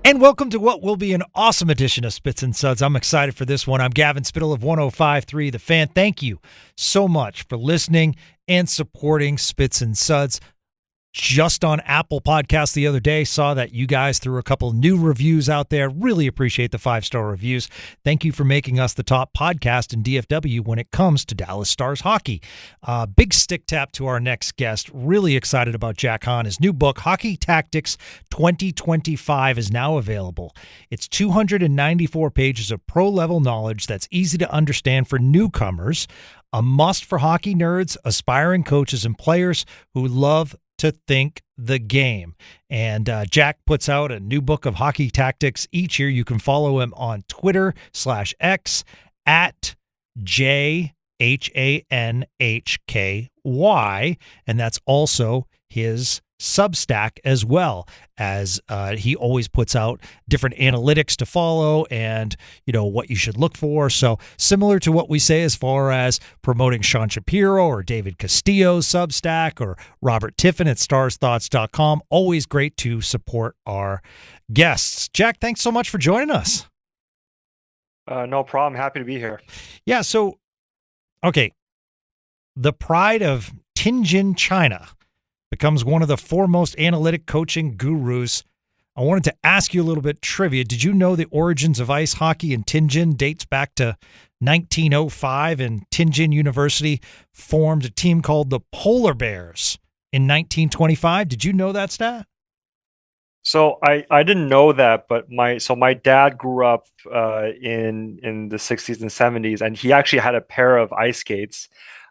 And welcome to what will be an awesome edition of Spits and Suds. I'm excited for this one. I'm Gavin Spittle of 105.3 The Fan. Thank you so much for listening and supporting Spits and Suds. Just on Apple Podcasts the other day, saw that you guys threw a couple new reviews out there. Really appreciate the 5-star reviews. Thank you for making us the top podcast in DFW when it comes to Dallas Stars hockey. Big stick tap to our next guest. Really excited about Jack Hahn. His new book, Hockey Tactics 2025, is now available. It's 294 pages of pro-level knowledge that's easy to understand for newcomers, a must for hockey nerds, aspiring coaches, and players who love to think the game. And Jack puts out a new book of hockey tactics each year. You can follow him on Twitter/X at JHANHKY. And that's also his Substack, as well as he always puts out different analytics to follow and what you should look for. So similar to what we say as far as promoting Sean Shapiro or David Castillo's Substack or Robert Tiffin at starsthoughts.com. Always great to support our guests. Jack, thanks so much for joining us. No problem. Happy to be here. Yeah. So, okay. The pride of Tianjin, China becomes one of the foremost analytic coaching gurus. I wanted to ask you a little bit trivia. Did you know the origins of ice hockey in Tianjin dates back to 1905, and Tianjin University formed a team called the Polar Bears in 1925? Did you know that stat? So I didn't know that, but my dad grew up in the 60s and 70s, and he actually had a pair of ice skates.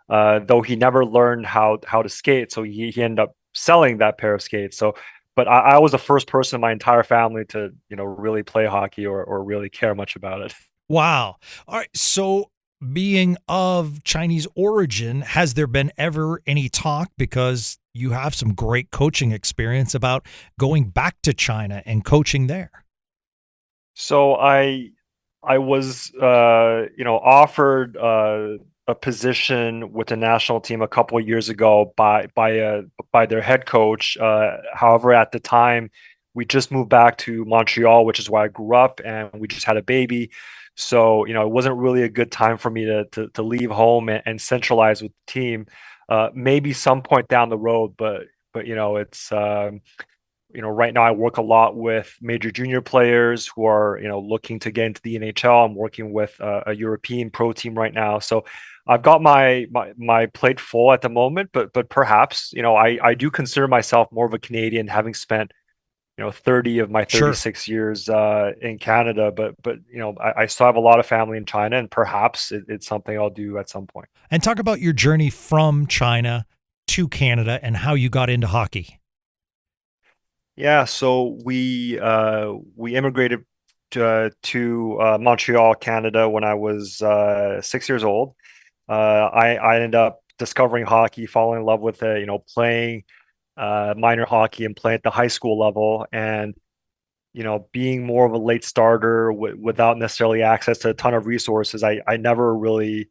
Though he never learned how to skate, so he ended up selling that pair of skates. So, but I was the first person in my entire family to really play hockey or really care much about it. Wow. All right. So, being of Chinese origin, has there been ever any talk, because you have some great coaching experience, about going back to China and coaching there? So I was offered a position with the national team a couple of years ago by their head coach. However, at the time, we just moved back to Montreal, which is where I grew up, and we just had a baby. So it wasn't really a good time for me to leave home and centralize with the team. Maybe some point down the road, but it's right now I work a lot with major junior players who are looking to get into the NHL. I'm working with a European pro team right now, so I've got my plate full at the moment. But perhaps I do consider myself more of a Canadian, having spent 30 of my 36 years in Canada. But I still have a lot of family in China, and perhaps it's something I'll do at some point. And talk about your journey from China to Canada and how you got into hockey. Yeah, so we immigrated to Montreal, Canada, when I was 6 years old. I ended up discovering hockey, falling in love with it, playing minor hockey and playing at the high school level, and being more of a late starter without necessarily access to a ton of resources. I never really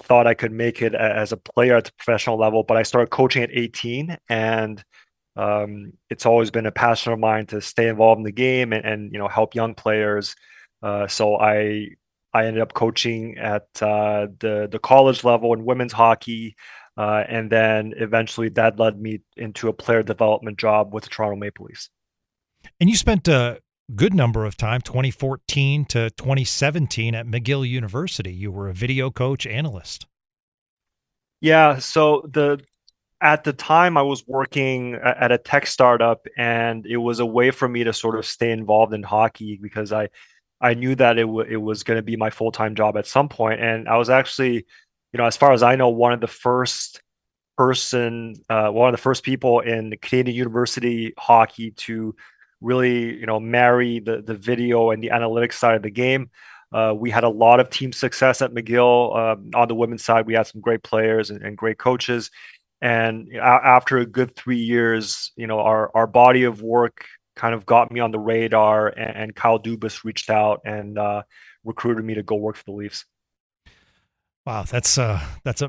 thought I could make it as a player at the professional level, but I started coaching at 18, and it's always been a passion of mine to stay involved in the game and help young players. So I ended up coaching at the college level in women's hockey, and then eventually that led me into a player development job with the Toronto Maple Leafs. And you spent a good number of time, 2014 to 2017, at McGill University. You were a video coach analyst. Yeah, so at the time I was working at a tech startup, and it was a way for me to sort of stay involved in hockey, because I knew that it was going to be my full-time job at some point. And I was actually, as far as I know, one of the first people in Canadian university hockey to really, marry the video and the analytics side of the game. We had a lot of team success at McGill. On the women's side, we had some great players and great coaches. And after a good 3 years, our body of work kind of got me on the radar, and Kyle Dubas reached out and recruited me to go work for the Leafs. Wow, that's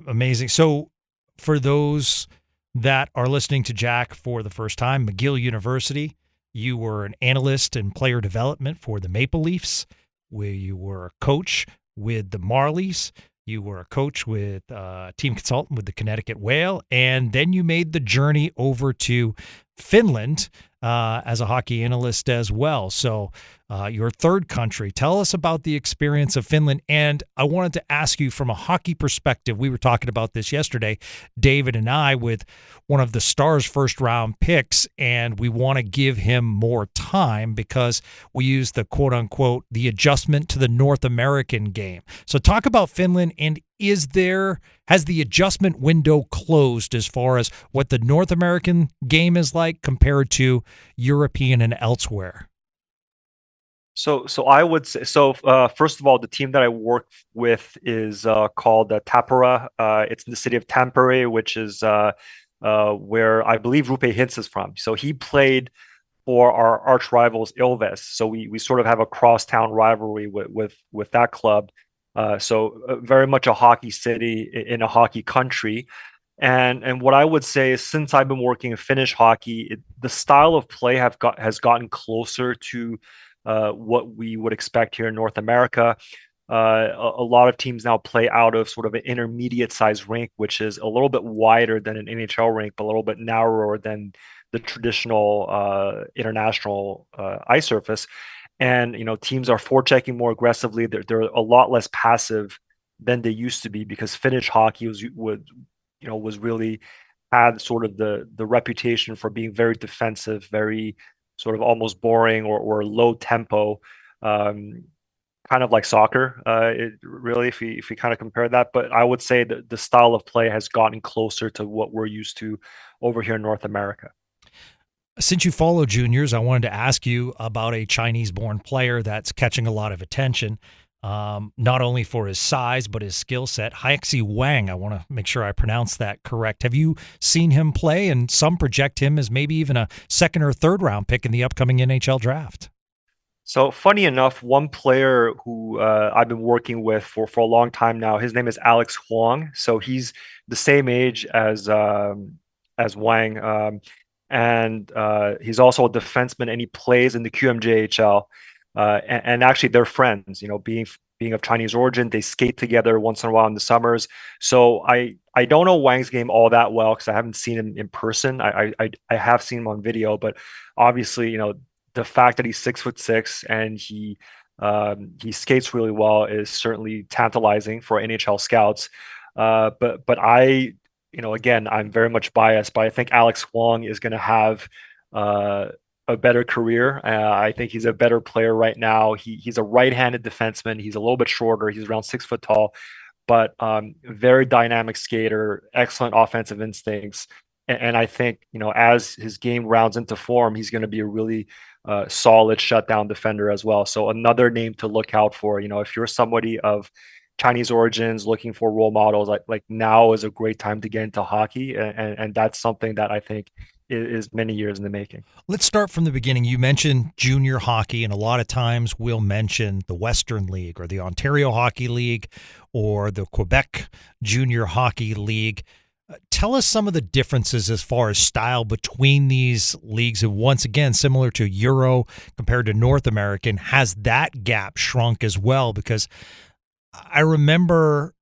amazing. So for those that are listening to Jack for the first time, McGill University, You were an analyst in player development for the Maple Leafs, where you were a coach with the Marlies. You were a coach with team consultant with the Connecticut Whale, and then you made the journey over to Finland as a hockey analyst as well. So, your third country. Tell us about the experience of Finland. And I wanted to ask you from a hockey perspective. We were talking about this yesterday, David and I, with one of the Stars' first round picks, and we want to give him more time because we use the quote unquote the adjustment to the North American game. So, talk about Finland, and has the adjustment window closed as far as what the North American game is like compared to European and elsewhere? So I would say first of all, the team that I work with is called Tappara. It's in the city of Tampere, which is where I believe Rupe Hintz is from. So he played for our arch rivals Ilves. So we sort of have a crosstown rivalry with that club. Very much a hockey city in a hockey country. And what I would say is, since I've been working in Finnish hockey, the style of play has gotten closer to what we would expect here in North America. A lot of teams now play out of sort of an intermediate size rink, which is a little bit wider than an NHL rink, but a little bit narrower than the traditional international ice surface. And teams are forechecking more aggressively. They're a lot less passive than they used to be, because Finnish hockey was really had sort of the reputation for being very defensive, very sort of almost boring or low tempo, kind of like soccer. Really, if we kind of compare that, but I would say that the style of play has gotten closer to what we're used to over here in North America. Since you follow juniors, I wanted to ask you about a Chinese-born player that's catching a lot of attention, not only for his size but his skill set. Haixi Wang, I want to make sure I pronounce that correct. Have you seen him play? And some project him as maybe even a second or third round pick in the upcoming NHL draft. So funny enough, one player who I've been working with for a long time now, his name is Alex Huang. So he's the same age as Wang, and he's also a defenseman, and he plays in the QMJHL. And actually, they're friends. Being of Chinese origin, they skate together once in a while in the summers. So I don't know Wang's game all that well because I haven't seen him in person. I have seen him on video, but obviously, the fact that he's 6'6" and he skates really well is certainly tantalizing for NHL scouts. But again, I'm very much biased, but I think Alex Huang is going to have a better career. I think he's a better player right now. He's a right-handed defenseman. He's a little bit shorter. He's around 6 foot tall, but very dynamic skater, excellent offensive instincts. And I think, as his game rounds into form, he's going to be a really solid shutdown defender as well. So another name to look out for. If you're somebody of Chinese origins looking for role models, like now is a great time to get into hockey, and that's something that I think is many years in the making. Let's start from the beginning. You mentioned junior hockey, and a lot of times we'll mention the Western League or the Ontario Hockey League or the Quebec Junior Hockey League. Tell us some of the differences as far as style between these leagues. And once again, similar to Euro compared to North American, has that gap shrunk as well? Because I remember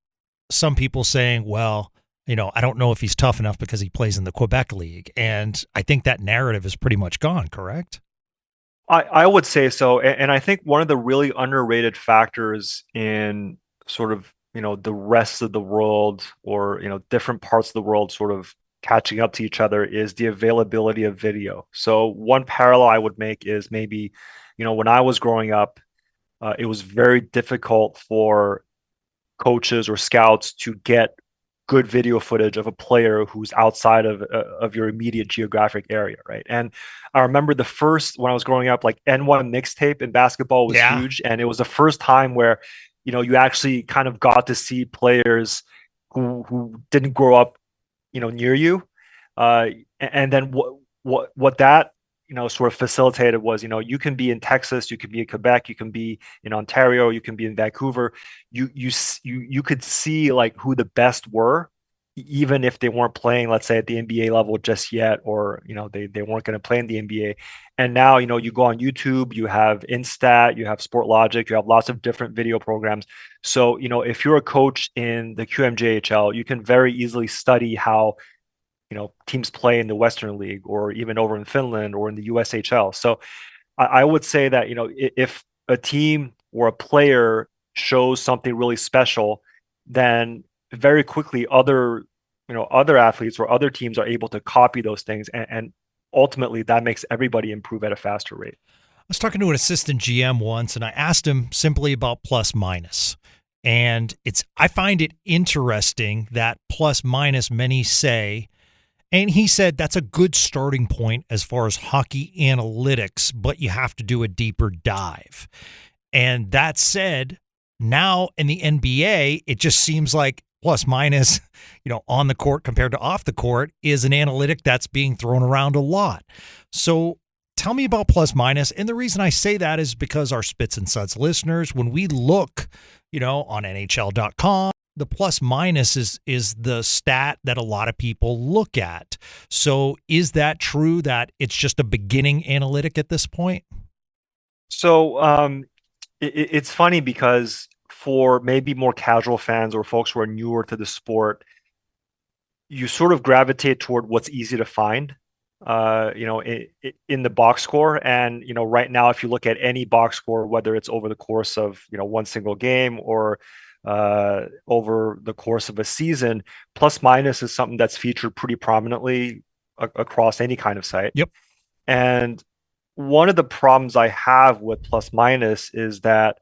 some people saying, well, I don't know if he's tough enough because he plays in the Quebec League. And I think that narrative is pretty much gone, correct? I would say so. And I think one of the really underrated factors in sort of, the rest of the world, or, different parts of the world sort of catching up to each other, is the availability of video. So one parallel I would make is maybe, when I was growing up, it was very difficult for coaches or scouts to get good video footage of a player who's outside of your immediate geographic area, right? And I remember when I was growing up, like N1 mixtape in basketball was Yeah. huge, and it was the first time where you actually kind of got to see players who didn't grow up near you, and then what that sort of facilitated was, you can be in Texas, you can be in Quebec, you can be in Ontario, you can be in Vancouver. You could see like who the best were, even if they weren't playing, let's say at the NBA level just yet, or they weren't going to play in the NBA. And now you go on YouTube, you have Instat, you have Sport Logic, you have lots of different video programs. So if you're a coach in the QMJHL, you can very easily study how teams play in the Western League, or even over in Finland or in the USHL. So I would say that if a team or a player shows something really special, then very quickly other athletes or other teams are able to copy those things, and ultimately that makes everybody improve at a faster rate. I was talking to an assistant GM once, and I asked him simply about plus minus. And I find it interesting that plus minus, many say, and he said that's a good starting point as far as hockey analytics, but you have to do a deeper dive. And that said, now in the NBA, it just seems like plus minus, on the court compared to off the court is an analytic that's being thrown around a lot. So tell me about plus minus. And the reason I say that is because our Spits and Suds listeners, when we look, on NHL.com, the plus minus is the stat that a lot of people look at. So is that true that it's just a beginning analytic at this point? So it's funny because for maybe more casual fans or folks who are newer to the sport, you sort of gravitate toward what's easy to find, in the box score. And, right now, if you look at any box score, whether it's over the course of, one single game or over the course of a season, plus minus is something that's featured pretty prominently across any kind of site. Yep. And one of the problems I have with plus minus is that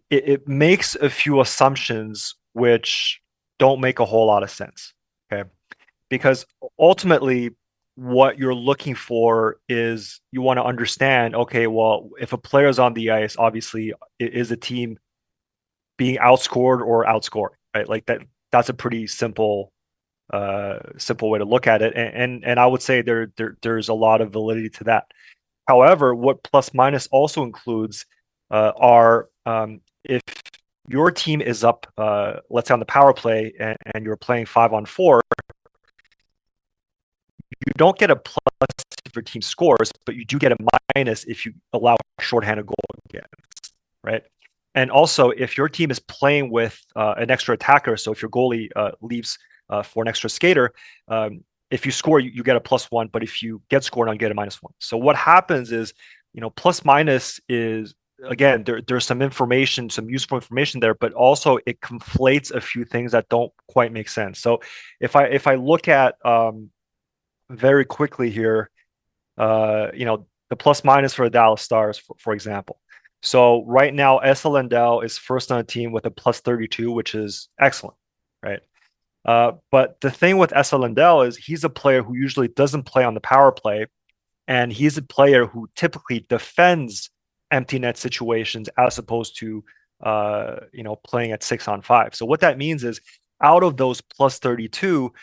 it makes a few assumptions which don't make a whole lot of sense. Okay. Because ultimately, what you're looking for is you want to understand, okay, well, if a player is on the ice, obviously it is a team being outscored or outscored, right? Like that's a pretty simple way to look at it. And I would say there's a lot of validity to that. However, what plus minus also includes are if your team is up, let's say on the power play, and you're playing 5-on-4, you don't get a plus if your team scores, but you do get a minus if you allow a shorthanded goal against, right? And also, if your team is playing with an extra attacker, so if your goalie leaves for an extra skater, if you score, you get a +1, but if you get scored on, you get a -1. So what happens is, plus minus is, again, there's some information, some useful information there, but also it conflates a few things that don't quite make sense. So if I look at very quickly here, the plus minus for the Dallas Stars, for example. So right now, Esa Lindell is first on a team with a +32, which is excellent, right? But the thing with Esa Lindell is he's a player who usually doesn't play on the power play, and he's a player who typically defends empty net situations as opposed to playing at 6-on-5. So what that means is out of those +32,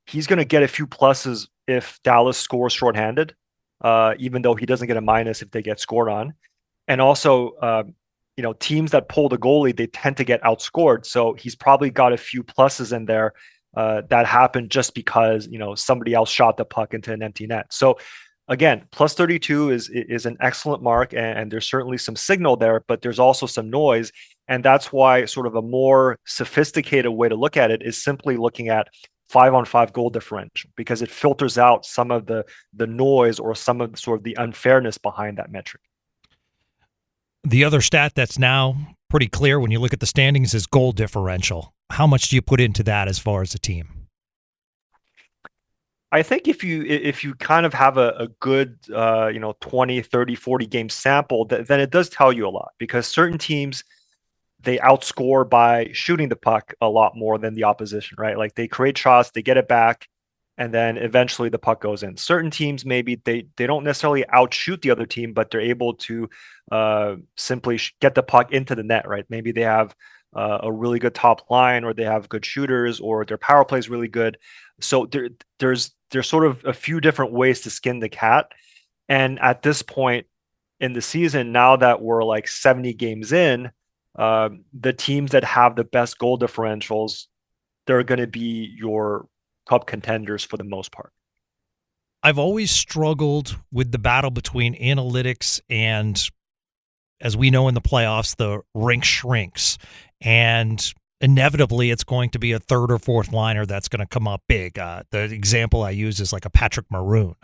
he's going to get a few pluses if Dallas scores shorthanded, even though he doesn't get a minus if they get scored on. And also, teams that pull the goalie, they tend to get outscored. So he's probably got a few pluses in there that happened just because, somebody else shot the puck into an empty net. So again, +32 is an excellent mark, and there's certainly some signal there, but there's also some noise. And that's why sort of a more sophisticated way to look at it is simply looking at 5-on-5 goal differential, because it filters out some of the noise or some of sort of the unfairness behind that metric. The other stat that's now pretty clear when you look at the standings is goal differential. How much do you put into that as far as a team? I think if you kind of have a good 20, 30, 40 game sample, then it does tell you a lot, because certain teams, they outscore by shooting the puck a lot more than the opposition, right? Like they create shots, they get it back, and then eventually the puck goes in. Certain teams, maybe they don't necessarily outshoot the other team, but they're able to simply get the puck into the net, right? Maybe they have a really good top line, or they have good shooters, or their power play is really good. So there's sort of a few different ways to skin the cat. And at this point in the season, now that we're like 70 games in, the teams that have the best goal differentials they're going to be your cup contenders for the most part. I've always struggled with the battle between analytics and, as we know in the playoffs, the rink shrinks. And inevitably, it's going to be a third or fourth liner that's going to come up big. The example I use is like a Patrick Maroon,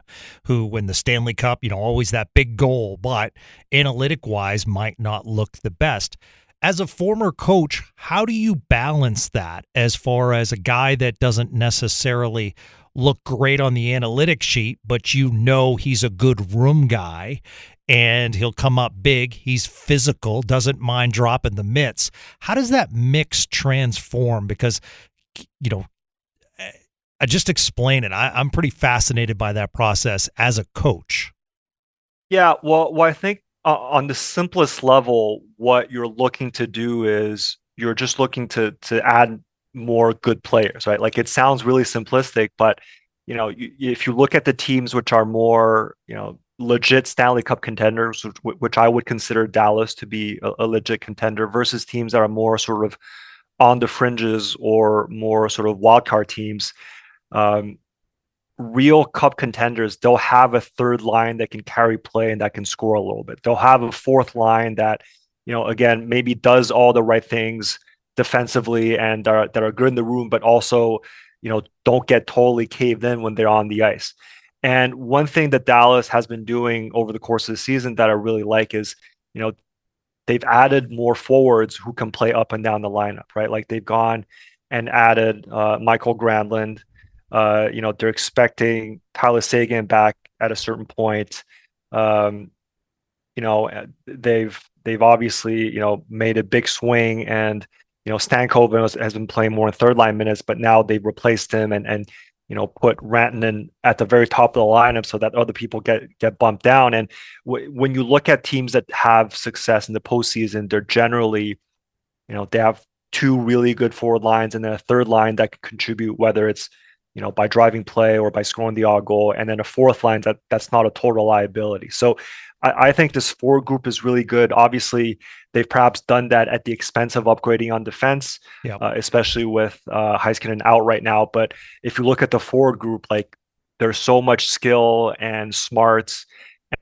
who, when the Stanley Cup, always that big goal, but analytic wise might not look the best. As a former coach, how do you balance that as far as a guy that doesn't necessarily look great on the analytics sheet, but he's a good room guy and he'll come up big. He's physical, doesn't mind dropping the mitts. How does that mix transform? Because, you know, I just explain it. I'm pretty fascinated by that process as a coach. Yeah, well, I think on the simplest level, what you're looking to do is you're just looking to add more good players, right? Like it sounds really simplistic, but if you look at the teams which are more, legit Stanley Cup contenders, which I would consider Dallas to be a legit contender, versus teams that are more sort of on the fringes or more sort of wild card teams. Um, Real cup contenders, they'll have a third line that can carry play and that can score a little bit. They'll have a fourth line that, again, maybe does all the right things defensively and that are good in the room, but also, don't get totally caved in when they're on the ice. And one thing that Dallas has been doing over the course of the season that I really like is, they've added more forwards who can play up and down the lineup, right? Like they've gone and added Michael Granlund. They're expecting Tyler Seguin back at a certain point. Um, they've obviously made a big swing, and Stankoven has been playing more in third line minutes, but now they've replaced him and put Rantanen at the very top of the lineup so that other people get bumped down. And when you look at teams that have success in the postseason, they're generally they have two really good forward lines and then a third line that can contribute, whether it's by driving play or by scoring the odd goal, and then a fourth line that's not a total liability. So I think this forward group is really good. Obviously, they've perhaps done that at the expense of upgrading on defense, Yep. especially with Heiskanen out right now. But if you look at the forward group, like there's so much skill and smarts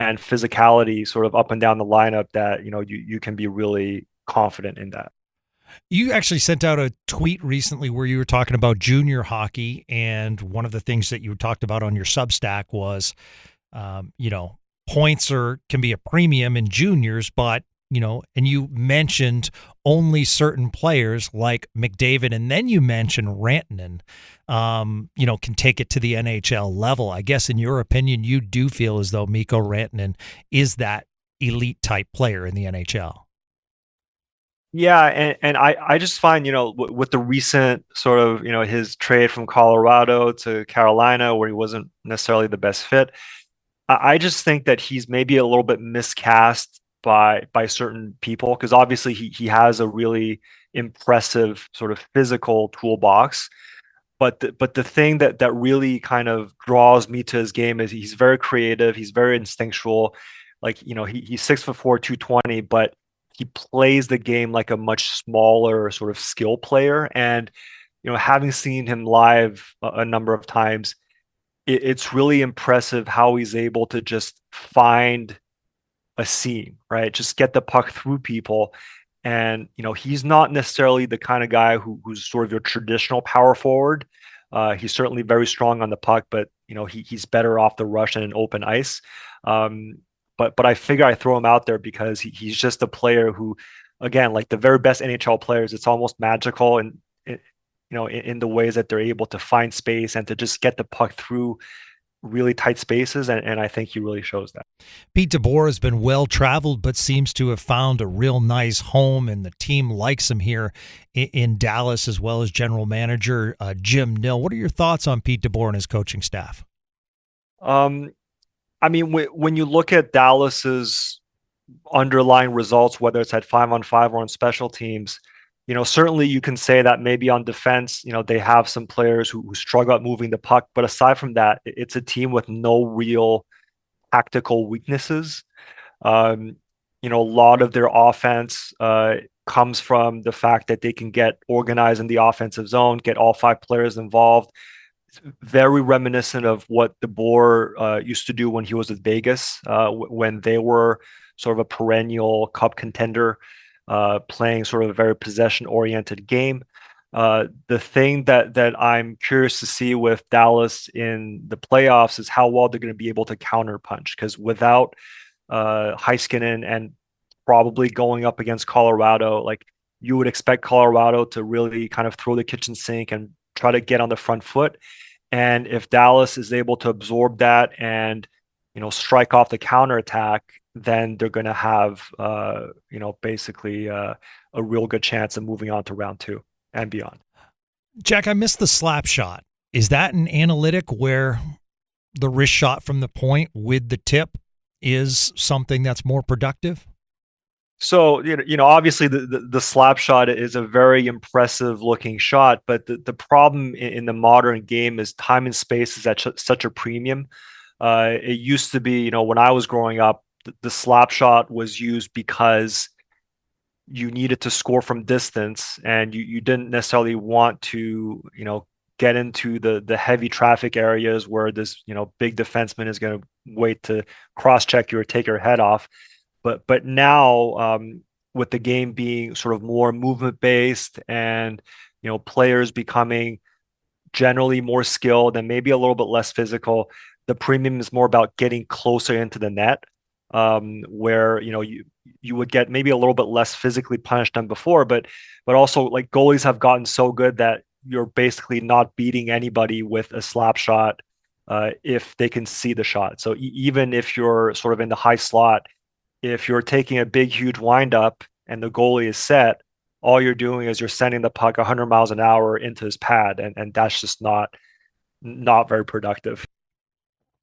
and physicality sort of up and down the lineup that you can be really confident in that. You actually sent out a tweet recently where you were talking about junior hockey, and one of the things that you talked about on your Substack was, points can be a premium in juniors, but and you mentioned only certain players like McDavid, and then you mentioned Rantanen, can take it to the NHL level. I guess in your opinion, you do feel as though Mikko Rantanen is that elite type player in the NHL. Yeah, and I just find, with the recent sort of, his trade from Colorado to Carolina, where he wasn't necessarily the best fit, I just think that he's maybe a little bit miscast by certain people, because obviously he has a really impressive sort of physical toolbox. But the thing that really kind of draws me to his game is he's very creative, he's very instinctual. Like, he's 6'4", 220, but he plays the game like a much smaller sort of skill player. And having seen him live a number of times, it's really impressive how he's able to just find a seam, right? Just get the puck through people. And he's not necessarily the kind of guy who's sort of your traditional power forward. He's certainly very strong on the puck, but he's better off the rush and an open ice. But I figure I throw him out there because he's just a player who, again, like the very best NHL players, it's almost magical, and in the ways that they're able to find space and to just get the puck through really tight spaces, and I think he really shows that. Pete DeBoer has been well traveled, but seems to have found a real nice home, and the team likes him here in Dallas, as well as general manager Jim Nill. What are your thoughts on Pete DeBoer and his coaching staff? I mean, when you look at Dallas's underlying results, whether it's at 5-on-5 or on special teams, certainly you can say that maybe on defense, they have some players who struggle at moving the puck. But aside from that, it's a team with no real tactical weaknesses. A lot of their offense comes from the fact that they can get organized in the offensive zone, get all five players involved. It's very reminiscent of what DeBoer used to do when he was with Vegas, when they were sort of a perennial cup contender, playing sort of a very possession-oriented game. The thing that I'm curious to see with Dallas in the playoffs is how well they're going to be able to counterpunch, because without Heiskanen and probably going up against Colorado, like you would expect Colorado to really kind of throw the kitchen sink and try to get on the front foot. And if Dallas is able to absorb that and, strike off the counterattack, then they're going to have, basically a real good chance of moving on to round two and beyond. Jack, I missed the slap shot. Is that an analytic where the wrist shot from the point with the tip is something that's more productive? So, obviously the slap shot is a very impressive looking shot, but the problem in the modern game is time and space is at such a premium. It used to be, when I was growing up, the slap shot was used because you needed to score from distance, and you didn't necessarily want to, get into the heavy traffic areas where this, big defenseman is going to wait to cross check you or take your head off. But now, with the game being sort of more movement based, and players becoming generally more skilled and maybe a little bit less physical, the premium is more about getting closer into the net, where you would get maybe a little bit less physically punished than before, but also, like, goalies have gotten so good that you're basically not beating anybody with a slap shot if they can see the shot. So even if you're sort of in the high slot, if you're taking a big, huge windup and the goalie is set, all you're doing is you're sending the puck 100 miles an hour into his pad, and that's just not very productive.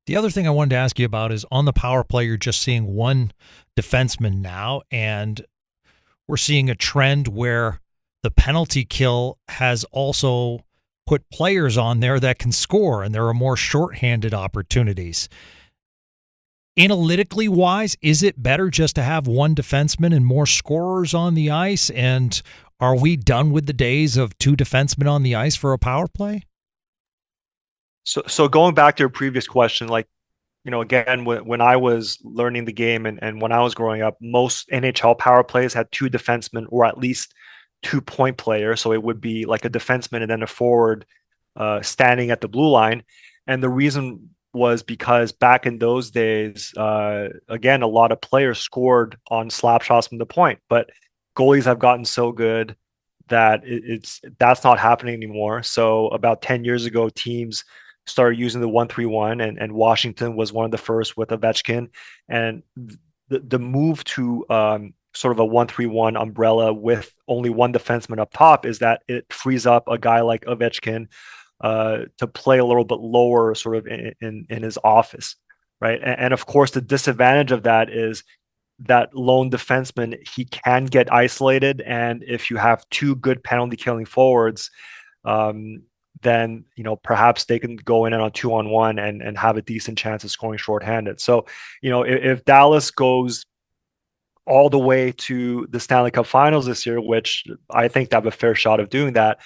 The other thing I wanted to ask you about is on the power play, you're just seeing one defenseman now, and we're seeing a trend where the penalty kill has also put players on there that can score, and there are more shorthanded opportunities. Analytically wise, is it better just to have one defenseman and more scorers on the ice? And are we done with the days of two defensemen on the ice for a power play? So going back to your previous question, like, again, when I was learning the game and when I was growing up, most NHL power plays had two defensemen or at least 2-point players. So it would be like a defenseman and then a forward standing at the blue line. And the reason was because back in those days, again, a lot of players scored on slap shots from the point, but goalies have gotten so good that that's not happening anymore. So about 10 years ago, teams started using the 1-3-1, and Washington was one of the first with Ovechkin. And the move to sort of a 1-3-1 umbrella with only one defenseman up top is that it frees up a guy like Ovechkin to play a little bit lower, sort of in his office, right? And of course, the disadvantage of that is that lone defenseman, he can get isolated, and if you have two good penalty killing forwards, then perhaps they can go in on 2-on-1 and have a decent chance of scoring shorthanded. So if Dallas goes all the way to the Stanley Cup Finals this year, which I think they have a fair shot of doing that,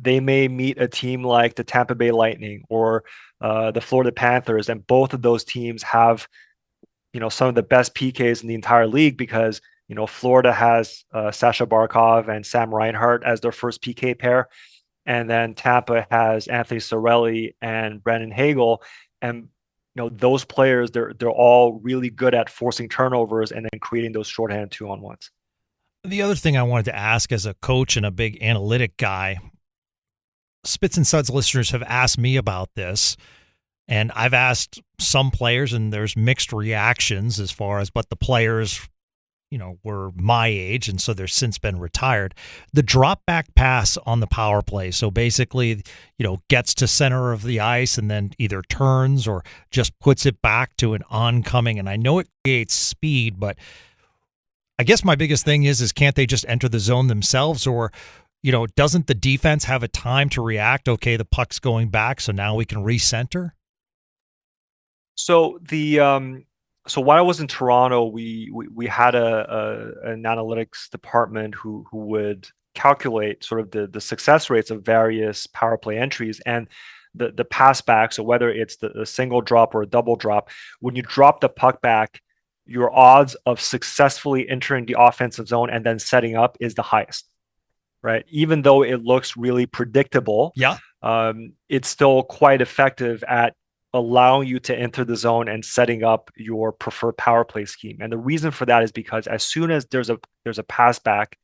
they may meet a team like the Tampa Bay Lightning or the Florida Panthers, and both of those teams have some of the best PKs in the entire league, because Florida has Sasha Barkov and Sam Reinhart as their first PK pair, and then Tampa has Anthony Cirelli and Brandon Hagel, and those players, they're all really good at forcing turnovers and then creating those shorthand 2-on-1s. The other thing I wanted to ask, as a coach and a big analytic guy, Spits and Suds listeners have asked me about this, and I've asked some players, and there's mixed reactions as far as, but the players, were my age, and so they're since been retired. The drop back pass on the power play, so basically, gets to center of the ice and then either turns or just puts it back to an oncoming, and I know it creates speed, but I guess my biggest thing is can't they just enter the zone themselves, or doesn't the defense have a time to react? Okay, the puck's going back, so now we can recenter. So so while I was in Toronto, we had an analytics department who would calculate sort of the success rates of various power play entries and the pass back. So whether it's the single drop or a double drop, when you drop the puck back, your odds of successfully entering the offensive zone and then setting up is the highest, right? Even though it looks really predictable, Yeah. it's still quite effective at allowing you to enter the zone and setting up your preferred power play scheme. And the reason for that is because as soon as there's a pass back,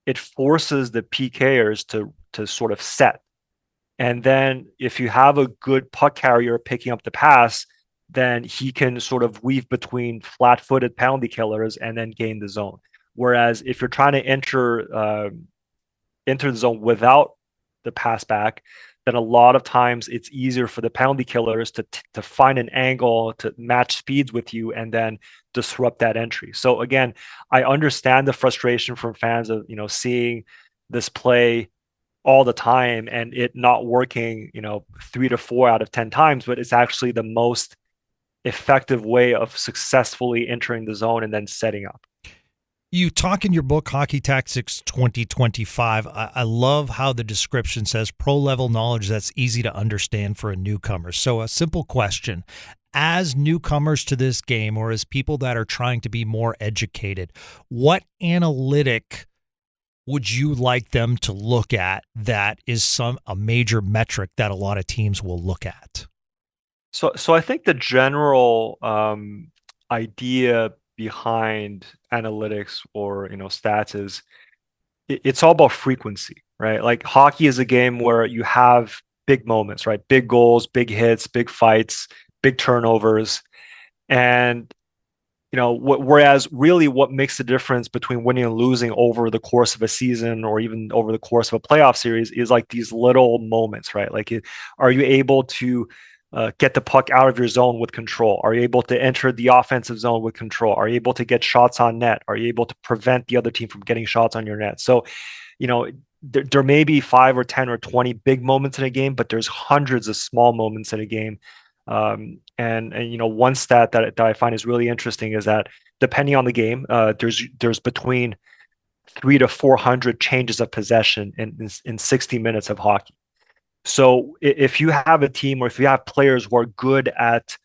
it forces the PKers to sort of set. And then if you have a good puck carrier picking up the pass, then he can sort of weave between flat-footed penalty killers and then gain the zone. Whereas if you're trying to enter the zone without the pass back, then a lot of times it's easier for the penalty killers to find an angle to match speeds with you and then disrupt that entry. So again, I understand the frustration from fans of seeing this play all the time and it not working 3 to 4 out of 10 times, but it's actually the most effective way of successfully entering the zone and then setting up. You talk in your book, Hockey Tactics 2025. I love how the description says pro level knowledge that's easy to understand for a newcomer. So, a simple question: as newcomers to this game or as people that are trying to be more educated, what analytic would you like them to look at that is a major metric that a lot of teams will look at? So I think the general idea behind analytics or stats is it's all about frequency, right? Like hockey is a game where you have big moments, right? Big goals, big hits, big fights, big turnovers, and whereas really what makes the difference between winning and losing over the course of a season or even over the course of a playoff series is like these little moments, right? Like, are you able to get the puck out of your zone with control? Are you able to enter the offensive zone with control? Are you able to get shots on net? Are you able to prevent the other team from getting shots on your net? So, there may be 5 or 10 or 20 big moments in a game, but there's hundreds of small moments in a game. And one stat that I find is really interesting is that depending on the game, there's between 300 to 400 changes of possession in 60 minutes of hockey. So if you have a team or if you have players who are good at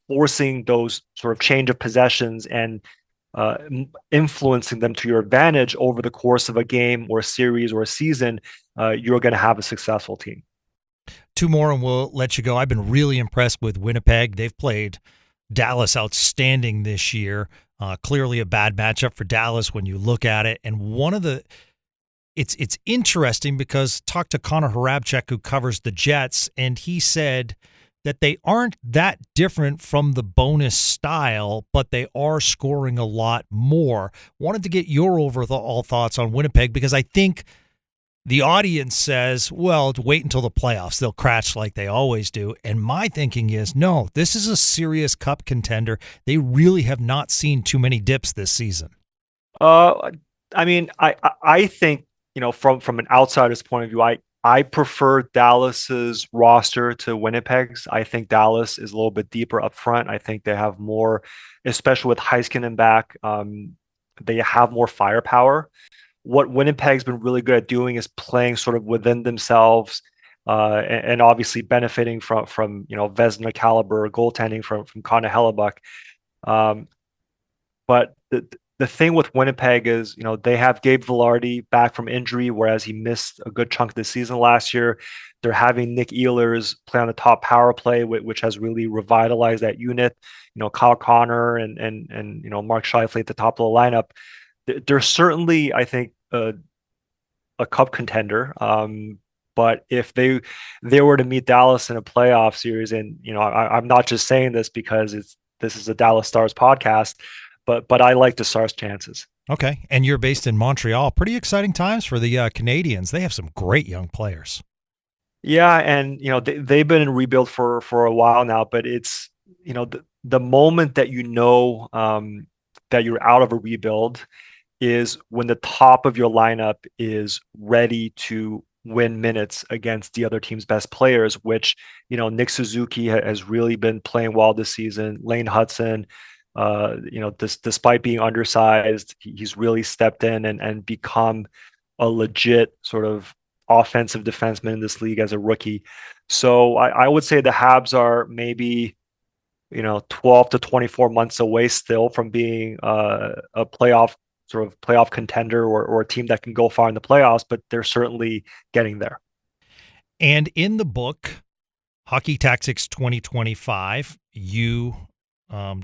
forcing those sort of change of possessions and influencing them to your advantage over the course of a game or a series or a season, you're going to have a successful team. Two more and we'll let you go. I've been really impressed with Winnipeg. They've played Dallas outstanding this year. Clearly a bad matchup for Dallas when you look at it. And it's interesting because talk to Connor Harabchek, who covers the Jets, and he said that they aren't that different from the bonus style, but they are scoring a lot more. Wanted to get your overall thoughts on Winnipeg because I think the audience says, well, wait until the playoffs. They'll crash like they always do. And my thinking is, no, this is a serious cup contender. They really have not seen too many dips this season. I mean, I think, from an outsider's point of view, I prefer Dallas's roster to Winnipeg's. I think Dallas is a little bit deeper up front. I think they have more, especially with Heiskanen back. They have more firepower. What Winnipeg's been really good at doing is playing sort of within themselves, and obviously benefiting from Vezina caliber goaltending from Connor Hellebuck. But the thing with Winnipeg is, they have Gabe Vilardi back from injury, whereas he missed a good chunk of the season last year. They're having Nick Ehlers play on the top power play, which has really revitalized that unit. Kyle Connor and Mark Scheifele at the top of the lineup. They're certainly, I think, a cup contender. But if they were to meet Dallas in a playoff series, and I'm not just saying this because this is a Dallas Stars podcast, but I like the Stars' chances. Okay, and you're based in Montreal. Pretty exciting times for the Canadiens. They have some great young players. Yeah, and they've been in rebuild for a while now, but it's the moment that that you're out of a rebuild is when the top of your lineup is ready to win minutes against the other team's best players, which, Nick Suzuki has really been playing well this season. Lane Hudson, despite being undersized, he's really stepped in and become a legit sort of offensive defenseman in this league as a rookie. So I would say the Habs are maybe 12 to 24 months away still from being a playoff contender or a team that can go far in the playoffs, but they're certainly getting there. And in the book, Hockey Tactics 2025, you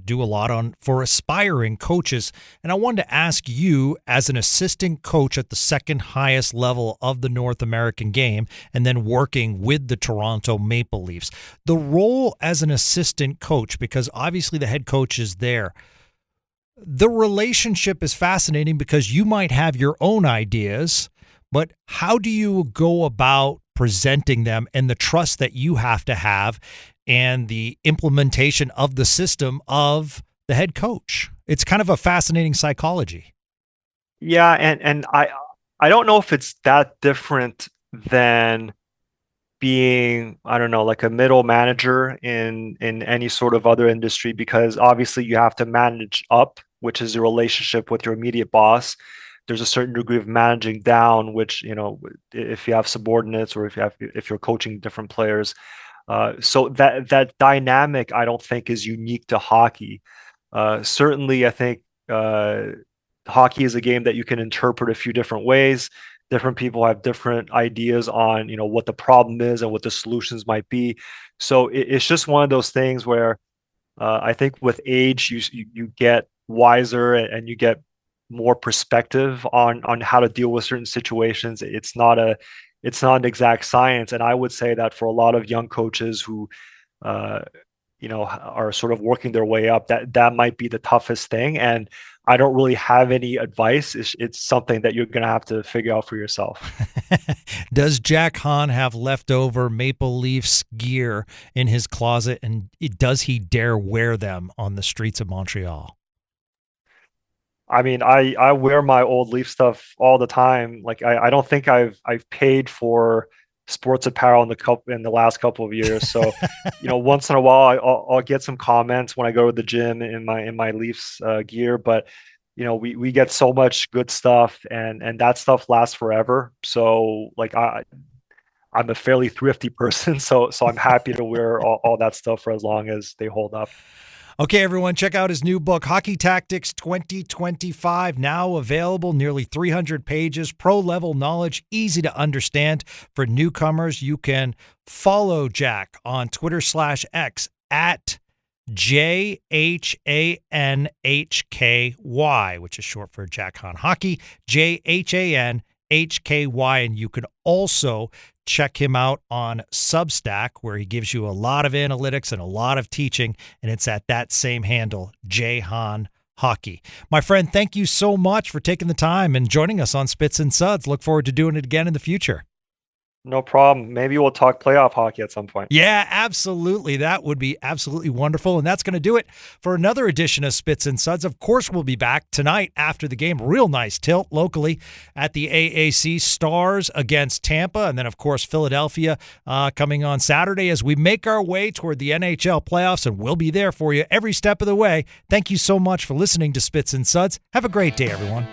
do a lot for aspiring coaches. And I wanted to ask you, as an assistant coach at the second highest level of the North American game, and then working with the Toronto Maple Leafs, the role as an assistant coach, because obviously the head coach is there. The relationship is fascinating because you might have your own ideas, but how do you go about presenting them and the trust that you have to have and the implementation of the system of the head coach? It's kind of a fascinating psychology. Yeah, and I don't know if it's that different than being, I don't know, like a middle manager in any sort of other industry, because obviously you have to manage up, which is your relationship with your immediate boss. There's a certain degree of managing down, which, if you have subordinates or if you're coaching different players. So that dynamic, I don't think, is unique to hockey. Certainly, I think hockey is a game that you can interpret a few different ways. Different people have different ideas on, what the problem is and what the solutions might be. So it's just one of those things where I think with age, you get wiser and you get more perspective on how to deal with certain situations. It's not an exact science. And I would say that for a lot of young coaches who, are sort of working their way up, that might be the toughest thing. And I don't really have any advice. It's something that you're going to have to figure out for yourself. Does Jack Hahn have leftover Maple Leafs gear in his closet, and does he dare wear them on the streets of Montreal? I mean, I wear my old Leaf stuff all the time. Like I don't think I've paid for sports apparel in the last couple of years. So, once in a while I'll get some comments when I go to the gym in my Leafs gear, but we get so much good stuff and that stuff lasts forever. So like I'm a fairly thrifty person, so I'm happy to wear all that stuff for as long as they hold up. Okay, everyone, check out his new book, Hockey Tactics 2025, now available, nearly 300 pages, pro-level knowledge, easy to understand. For newcomers, you can follow Jack on Twitter/X at JHANHKY, which is short for Jack Hahn Hockey, JHANHKY, and you can also check him out on Substack, where he gives you a lot of analytics and a lot of teaching, and it's at that same handle, JHAN Hockey. My friend, thank you so much for taking the time and joining us on Spits and Suds. Look forward to doing it again in the future. No problem. Maybe we'll talk playoff hockey at some point. Yeah, absolutely. That would be absolutely wonderful. And that's going to do it for another edition of Spits and Suds. Of course, we'll be back tonight after the game. Real nice tilt locally at the AAC, Stars against Tampa. And then, of course, Philadelphia coming on Saturday as we make our way toward the NHL playoffs. And we'll be there for you every step of the way. Thank you so much for listening to Spits and Suds. Have a great day, everyone.